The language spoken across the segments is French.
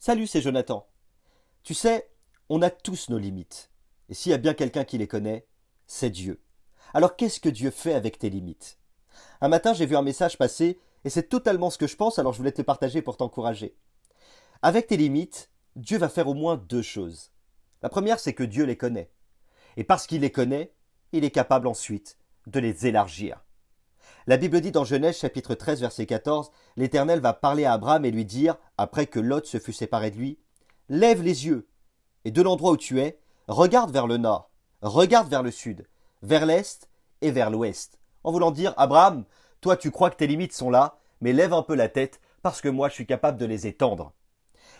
Salut, c'est Jonathan. Tu sais, on a tous nos limites. Et s'il y a bien quelqu'un qui les connaît, c'est Dieu. Alors qu'est-ce que Dieu fait avec tes limites? Un matin, j'ai vu un message passer et c'est totalement ce que je pense, alors je voulais te le partager pour t'encourager. Avec tes limites, Dieu va faire au moins deux choses. La première, c'est que Dieu les connaît. Et parce qu'il les connaît, il est capable ensuite de les élargir. La Bible dit dans Genèse chapitre 13 verset 14, l'Éternel va parler à Abraham et lui dire, après que Lot se fut séparé de lui, lève les yeux et de l'endroit où tu es, regarde vers le nord, regarde vers le sud, vers l'est et vers l'ouest. En voulant dire, Abraham, toi tu crois que tes limites sont là, mais lève un peu la tête parce que moi je suis capable de les étendre.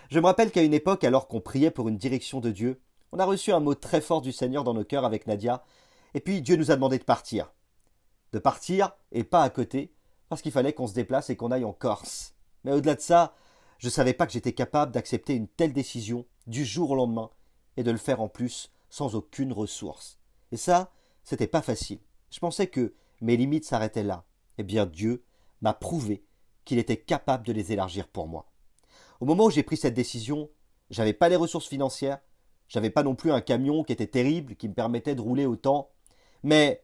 Je me rappelle qu'à une époque, alors qu'on priait pour une direction de Dieu, on a reçu un mot très fort du Seigneur dans nos cœurs avec Nadia, et puis Dieu nous a demandé de partir. De partir et pas à côté, parce qu'il fallait qu'on se déplace et qu'on aille en Corse. Mais au-delà de ça, je ne savais pas que j'étais capable d'accepter une telle décision du jour au lendemain et de le faire en plus sans aucune ressource. Et ça, c'était pas facile. Je pensais que mes limites s'arrêtaient là. Eh bien, Dieu m'a prouvé qu'il était capable de les élargir pour moi. Au moment où j'ai pris cette décision, j'avais pas les ressources financières, j'avais pas non plus un camion qui était terrible, qui me permettait de rouler autant, mais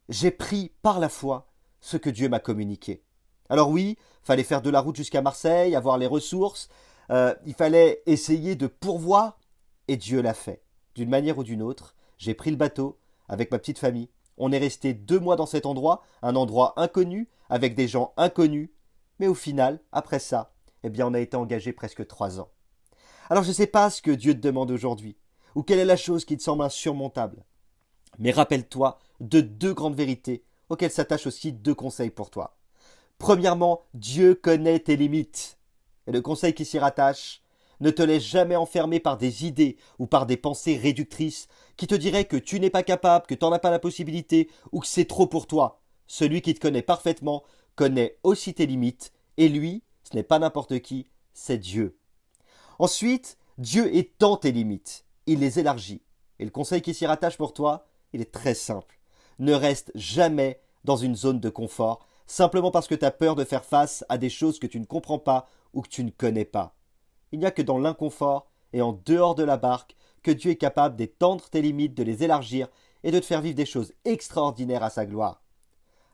j'ai pris par la foi ce que Dieu m'a communiqué. Alors oui, fallait faire de la route jusqu'à Marseille, avoir les ressources, il fallait essayer de pourvoir, et Dieu l'a fait. D'une manière ou d'une autre, j'ai pris le bateau avec ma petite famille. On est resté 2 mois dans cet endroit, un endroit inconnu, avec des gens inconnus, mais au final, après ça, eh bien on a été engagé presque 3 ans. Alors je ne sais pas ce que Dieu te demande aujourd'hui, ou quelle est la chose qui te semble insurmontable. Mais rappelle-toi de deux grandes vérités auxquelles s'attachent aussi deux conseils pour toi. Premièrement, Dieu connaît tes limites. Et le conseil qui s'y rattache, ne te laisse jamais enfermer par des idées ou par des pensées réductrices qui te diraient que tu n'es pas capable, que tu n'en as pas la possibilité ou que c'est trop pour toi. Celui qui te connaît parfaitement connaît aussi tes limites et lui, ce n'est pas n'importe qui, c'est Dieu. Ensuite, Dieu étend tes limites, il les élargit. Et le conseil qui s'y rattache pour toi, il est très simple. Ne reste jamais dans une zone de confort, simplement parce que tu as peur de faire face à des choses que tu ne comprends pas ou que tu ne connais pas. Il n'y a que dans l'inconfort et en dehors de la barque que Dieu est capable d'étendre tes limites, de les élargir et de te faire vivre des choses extraordinaires à sa gloire.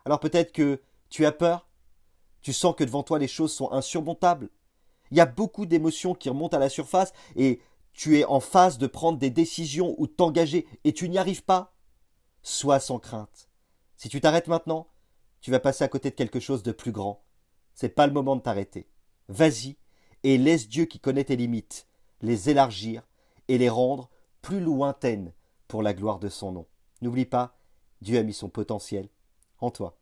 Alors peut-être que tu as peur, tu sens que devant toi les choses sont insurmontables, il y a beaucoup d'émotions qui remontent à la surface et tu es en phase de prendre des décisions ou de t'engager et tu n'y arrives pas. Sois sans crainte. Si tu t'arrêtes maintenant, tu vas passer à côté de quelque chose de plus grand. C'est pas le moment de t'arrêter. Vas-y et laisse Dieu qui connaît tes limites les élargir et les rendre plus lointaines pour la gloire de son nom. N'oublie pas, Dieu a mis son potentiel en toi.